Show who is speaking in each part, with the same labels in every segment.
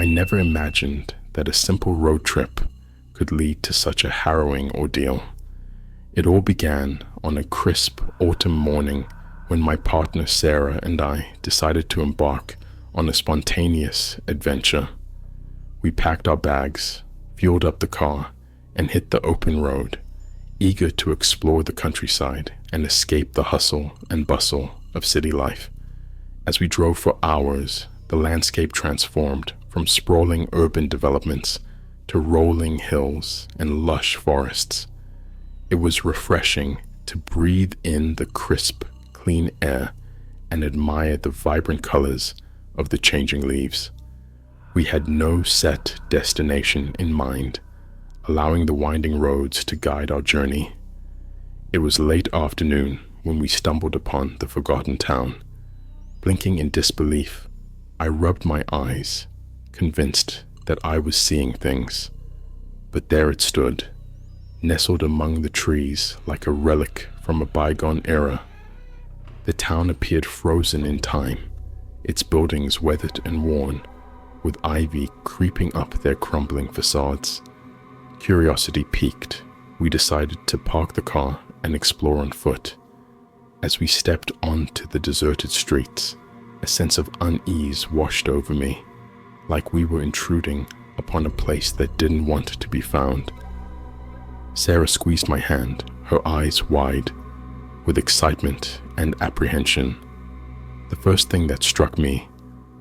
Speaker 1: I never imagined that a simple road trip could lead to such a harrowing ordeal. It all began on a crisp autumn morning when my partner Sarah and I decided to embark on a spontaneous adventure. We packed our bags, fueled up the car, and hit the open road, eager to explore the countryside and escape the hustle and bustle of city life. As we drove for hours, the landscape transformed from sprawling urban developments to rolling hills and lush forests. It was refreshing to breathe in the crisp, clean air and admire the vibrant colors of the changing leaves. We had no set destination in mind, allowing the winding roads to guide our journey. It was late afternoon when we stumbled upon the forgotten town. Blinking in disbelief, I rubbed my eyes, convinced that I was seeing things. But there it stood, nestled among the trees like a relic from a bygone era. The town appeared frozen in time, its buildings weathered and worn, with ivy creeping up their crumbling facades. Curiosity piqued, we decided to park the car and explore on foot. As we stepped onto the deserted streets, a sense of unease washed over me, like we were intruding upon a place that didn't want to be found. Sarah squeezed my hand, her eyes wide, with excitement and apprehension. The first thing that struck me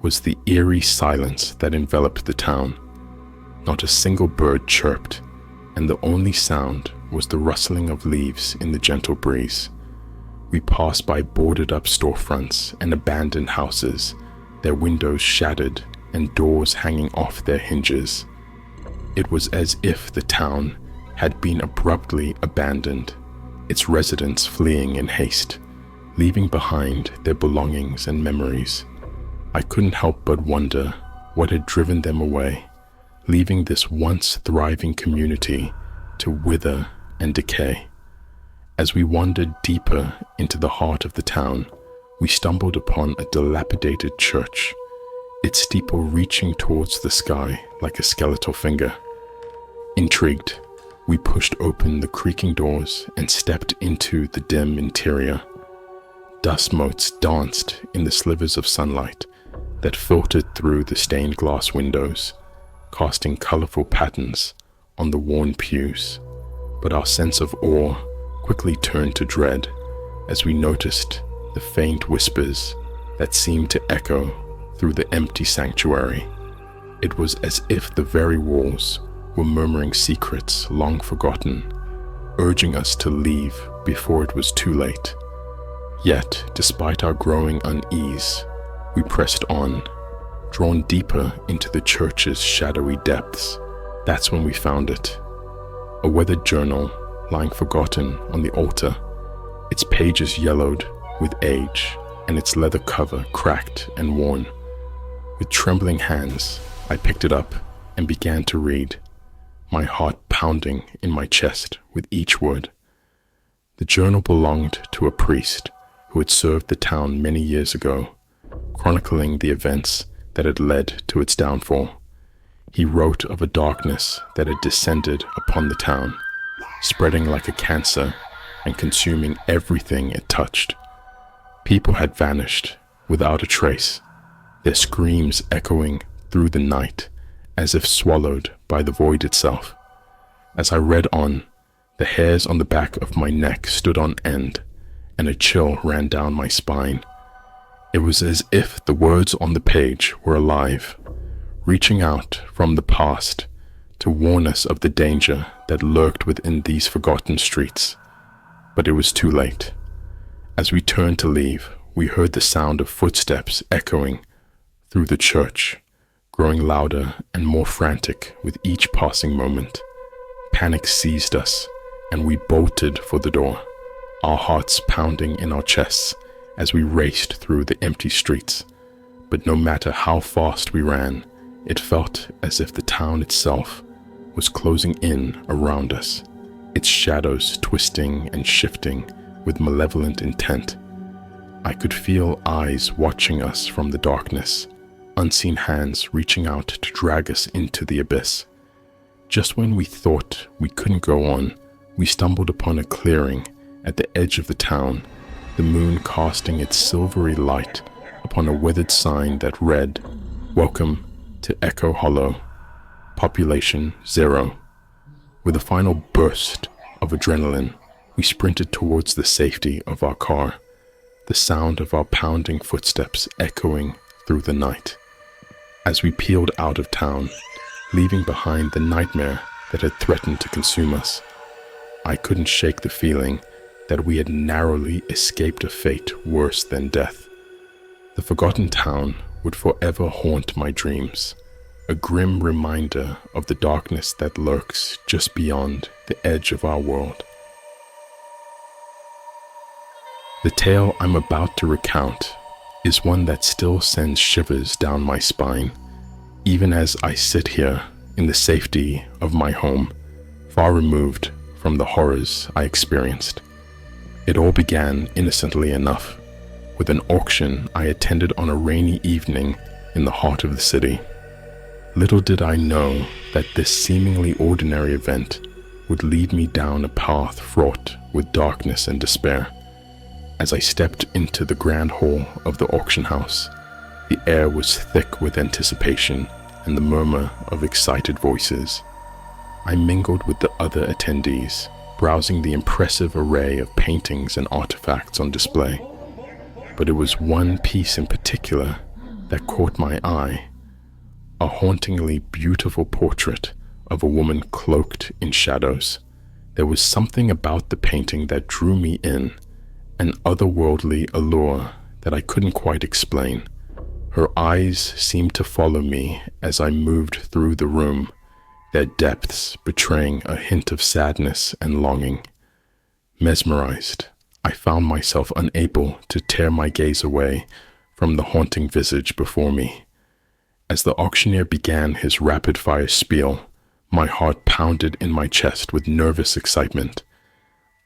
Speaker 1: was the eerie silence that enveloped the town. Not a single bird chirped, and the only sound was the rustling of leaves in the gentle breeze. We passed by boarded-up storefronts and abandoned houses, their windows shattered and doors hanging off their hinges. It was as if the town had been abruptly abandoned, its residents fleeing in haste, leaving behind their belongings and memories. I couldn't help but wonder what had driven them away, leaving this once thriving community to wither and decay. As we wandered deeper into the heart of the town, we stumbled upon a dilapidated church, its steeple reaching towards the sky like a skeletal finger. Intrigued, we pushed open the creaking doors and stepped into the dim interior. Dust motes danced in the slivers of sunlight that filtered through the stained glass windows, casting colorful patterns on the worn pews. But our sense of awe quickly turned to dread as we noticed the faint whispers that seemed to echo through the empty sanctuary. It was as if the very walls were murmuring secrets long forgotten, urging us to leave before it was too late. Yet, despite our growing unease, we pressed on, drawn deeper into the church's shadowy depths. That's when we found it. A weathered journal lying forgotten on the altar, its pages yellowed with age and its leather cover cracked and worn. With trembling hands, I picked it up and began to read, my heart pounding in my chest with each word. The journal belonged to a priest who had served the town many years ago, chronicling the events that had led to its downfall. He wrote of a darkness that had descended upon the town, spreading like a cancer and consuming everything it touched. People had vanished without a trace, their screams echoing through the night as if swallowed by the void itself. As I read on, the hairs on the back of my neck stood on end, and a chill ran down my spine. It was as if the words on the page were alive, reaching out from the past to warn us of the danger that lurked within these forgotten streets. But it was too late. As we turned to leave, we heard the sound of footsteps echoing through the church, growing louder and more frantic with each passing moment. Panic seized us, and we bolted for the door, our hearts pounding in our chests as we raced through the empty streets. But no matter how fast we ran, it felt as if the town itself was closing in around us, its shadows twisting and shifting with malevolent intent. I could feel eyes watching us from the darkness, unseen hands reaching out to drag us into the abyss. Just when we thought we couldn't go on, we stumbled upon a clearing at the edge of the town, the moon casting its silvery light upon a weathered sign that read, "Welcome to Echo Hollow, population 0. With a final burst of adrenaline, we sprinted towards the safety of our car, the sound of our pounding footsteps echoing through the night. As we peeled out of town, leaving behind the nightmare that had threatened to consume us, I couldn't shake the feeling that we had narrowly escaped a fate worse than death. The forgotten town would forever haunt my dreams, a grim reminder of the darkness that lurks just beyond the edge of our world. The tale I'm about to recount is one that still sends shivers down my spine, even as I sit here in the safety of my home, far removed from the horrors I experienced. It all began innocently enough, with an auction I attended on a rainy evening in the heart of the city. Little did I know that this seemingly ordinary event would lead me down a path fraught with darkness and despair. As I stepped into the grand hall of the auction house, the air was thick with anticipation and the murmur of excited voices. I mingled with the other attendees, browsing the impressive array of paintings and artifacts on display. But it was one piece in particular that caught my eye, a hauntingly beautiful portrait of a woman cloaked in shadows. There was something about the painting that drew me in, an otherworldly allure that I couldn't quite explain. Her eyes seemed to follow me as I moved through the room, their depths betraying a hint of sadness and longing. Mesmerized, I found myself unable to tear my gaze away from the haunting visage before me. As the auctioneer began his rapid-fire spiel, my heart pounded in my chest with nervous excitement.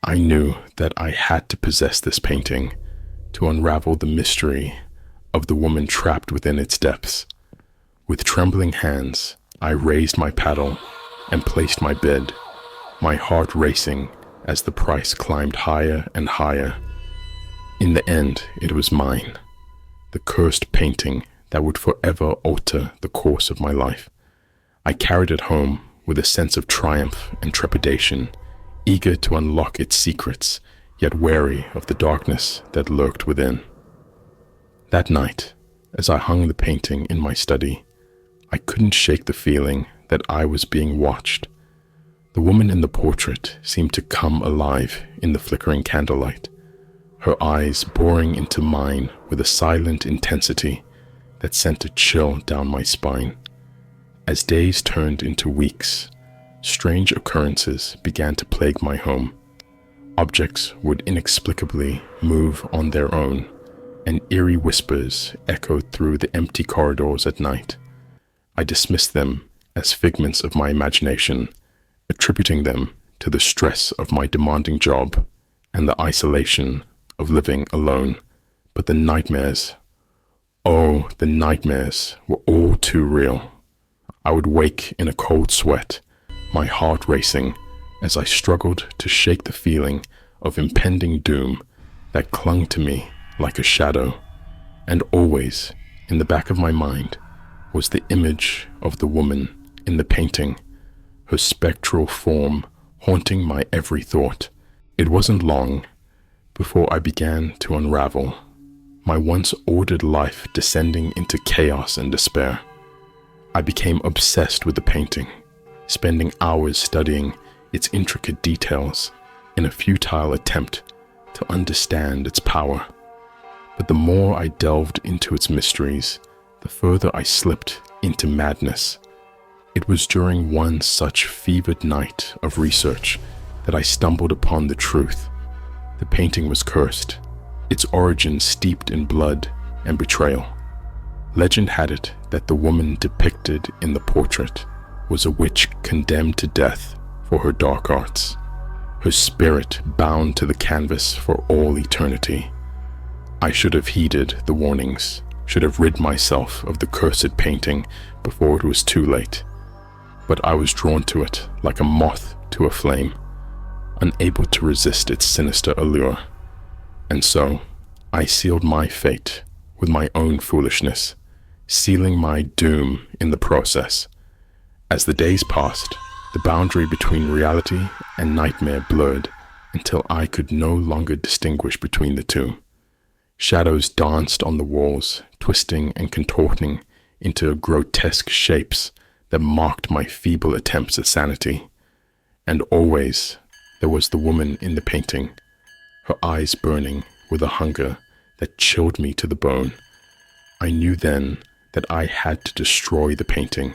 Speaker 1: I knew that I had to possess this painting to unravel the mystery of the woman trapped within its depths. With trembling hands, I raised my paddle and placed my bid, my heart racing as the price climbed higher and higher. In the end, it was mine, the cursed painting that would forever alter the course of my life. I carried it home with a sense of triumph and trepidation, eager to unlock its secrets, yet wary of the darkness that lurked within. That night, as I hung the painting in my study, I couldn't shake the feeling that I was being watched. The woman in the portrait seemed to come alive in the flickering candlelight, her eyes boring into mine with a silent intensity that sent a chill down my spine. As days turned into weeks, strange occurrences began to plague my home. Objects would inexplicably move on their own, and eerie whispers echoed through the empty corridors at night. I dismissed them as figments of my imagination, attributing them to the stress of my demanding job and the isolation of living alone. But the nightmares, oh, the nightmares were all too real. I would wake in a cold sweat, my heart racing as I struggled to shake the feeling of impending doom that clung to me like a shadow. And always, in the back of my mind, was the image of the woman in the painting, her spectral form haunting my every thought. It wasn't long before I began to unravel, my once ordered life descending into chaos and despair. I became obsessed with the painting, spending hours studying its intricate details in a futile attempt to understand its power. But the more I delved into its mysteries, the further I slipped into madness. It was during one such fevered night of research that I stumbled upon the truth. The painting was cursed, its origin steeped in blood and betrayal. Legend had it that the woman depicted in the portrait was a witch condemned to death for her dark arts, her spirit bound to the canvas for all eternity. I should have heeded the warnings, should have rid myself of the cursed painting before it was too late. But I was drawn to it like a moth to a flame, unable to resist its sinister allure. And so I sealed my fate with my own foolishness, sealing my doom in the process. As the days passed, the boundary between reality and nightmare blurred until I could no longer distinguish between the two. Shadows danced on the walls, twisting and contorting into grotesque shapes that mocked my feeble attempts at sanity. And always there was the woman in the painting, her eyes burning with a hunger that chilled me to the bone. I knew then that I had to destroy the painting,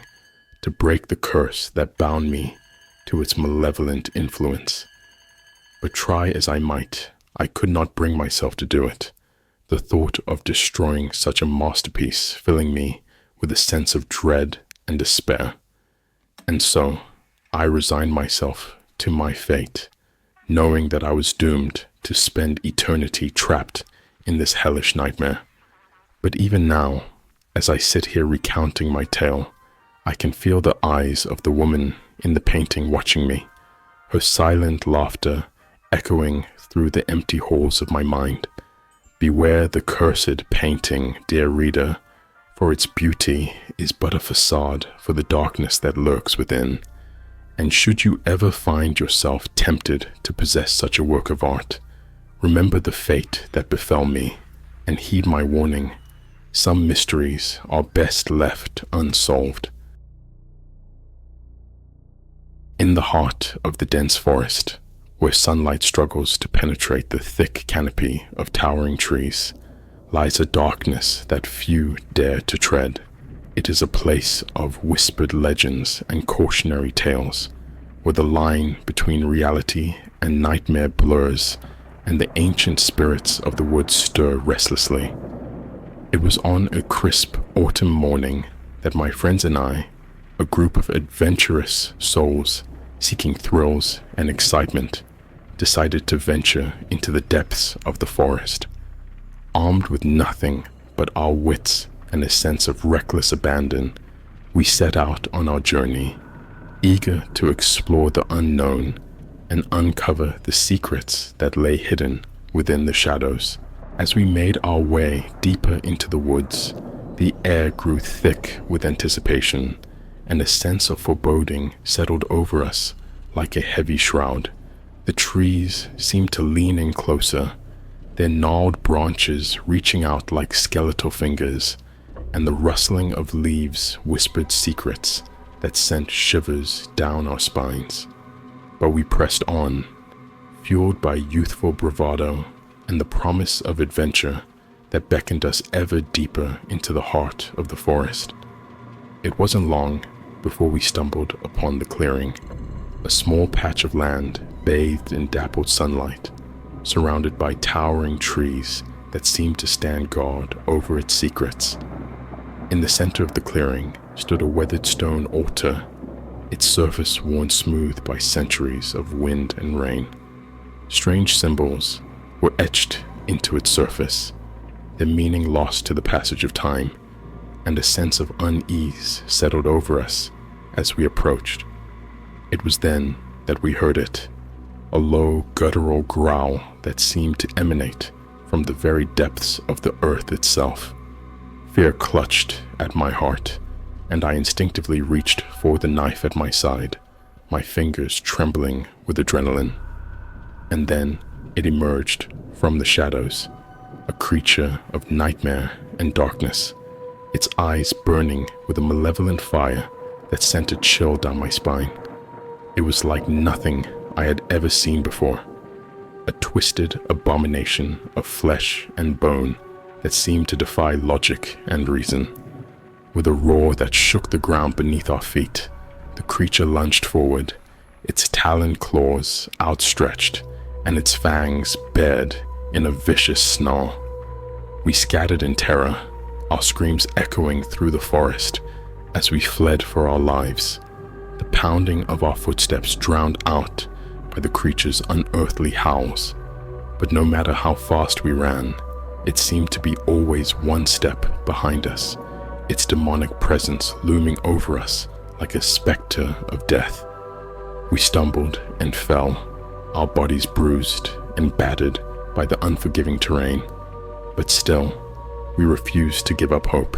Speaker 1: to break the curse that bound me to its malevolent influence. But try as I might, I could not bring myself to do it, the thought of destroying such a masterpiece filling me with a sense of dread and despair. And so I resigned myself to my fate, knowing that I was doomed to spend eternity trapped in this hellish nightmare. But even now, as I sit here recounting my tale, I can feel the eyes of the woman in the painting watching me, her silent laughter echoing through the empty halls of my mind. Beware the cursed painting, dear reader, for its beauty is but a facade for the darkness that lurks within. And should you ever find yourself tempted to possess such a work of art, remember the fate that befell me, and heed my warning. Some mysteries are best left unsolved. In the heart of the dense forest, where sunlight struggles to penetrate the thick canopy of towering trees, lies a darkness that few dare to tread. It is a place of whispered legends and cautionary tales, where the line between reality and nightmare blurs, and the ancient spirits of the woods stir restlessly. It was on a crisp autumn morning that my friends and I, a group of adventurous souls seeking thrills and excitement, decided to venture into the depths of the forest. Armed with nothing but our wits and a sense of reckless abandon, we set out on our journey, eager to explore the unknown and uncover the secrets that lay hidden within the shadows. As we made our way deeper into the woods, the air grew thick with anticipation, and a sense of foreboding settled over us like a heavy shroud. The trees seemed to lean in closer, their gnarled branches reaching out like skeletal fingers, and the rustling of leaves whispered secrets that sent shivers down our spines. But we pressed on, fueled by youthful bravado and the promise of adventure that beckoned us ever deeper into the heart of the forest. It wasn't long before we stumbled upon the clearing, a small patch of land bathed in dappled sunlight, surrounded by towering trees that seemed to stand guard over its secrets. In the center of the clearing stood a weathered stone altar, its surface worn smooth by centuries of wind and rain. Strange symbols were etched into its surface, their meaning lost to the passage of time, and a sense of unease settled over us as we approached. It was then that we heard it, a low, guttural growl that seemed to emanate from the very depths of the earth itself. Fear clutched at my heart, and I instinctively reached for the knife at my side, my fingers trembling with adrenaline. And then it emerged from the shadows, a creature of nightmare and darkness, its eyes burning with a malevolent fire that sent a chill down my spine. It was like nothing I had ever seen before, a twisted abomination of flesh and bone that seemed to defy logic and reason. With a roar that shook the ground beneath our feet, the creature lunged forward, its taloned claws outstretched and its fangs bared in a vicious snarl. We scattered in terror, our screams echoing through the forest as we fled for our lives, the pounding of our footsteps drowned out by the creature's unearthly howls. But no matter how fast we ran, It seemed to be always one step behind us, its demonic presence looming over us like a specter of death. We stumbled and fell, our bodies bruised and battered by the unforgiving terrain, but still, we refused to give up hope.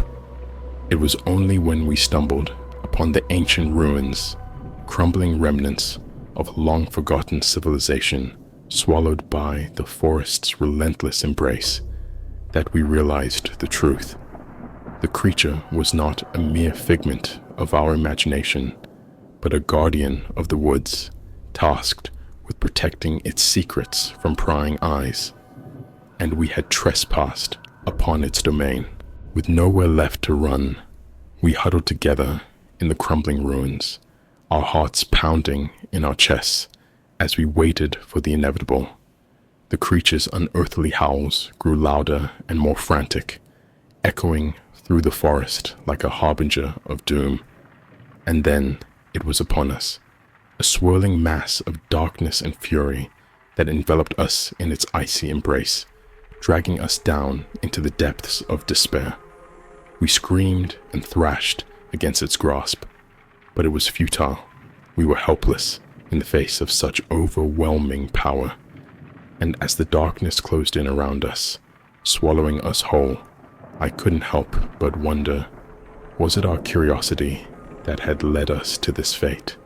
Speaker 1: It was only when we stumbled upon the ancient ruins, crumbling remnants of a long-forgotten civilization swallowed by the forest's relentless embrace, that we realized the truth. The creature was not a mere figment of our imagination, but a guardian of the woods, tasked with protecting its secrets from prying eyes. And we had trespassed upon its domain. With nowhere left to run, we huddled together in the crumbling ruins, our hearts pounding in our chests as we waited for the inevitable. The creature's unearthly howls grew louder and more frantic, echoing through the forest like a harbinger of doom. And then it was upon us, a swirling mass of darkness and fury that enveloped us in its icy embrace, dragging us down into the depths of despair. We screamed and thrashed against its grasp, but it was futile. We were helpless in the face of such overwhelming power. And as the darkness closed in around us, swallowing us whole, I couldn't help but wonder, was it our curiosity that had led us to this fate?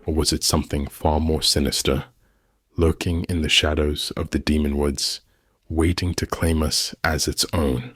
Speaker 1: Or was it something far more sinister, lurking in the shadows of the demon woods, waiting to claim us as its own?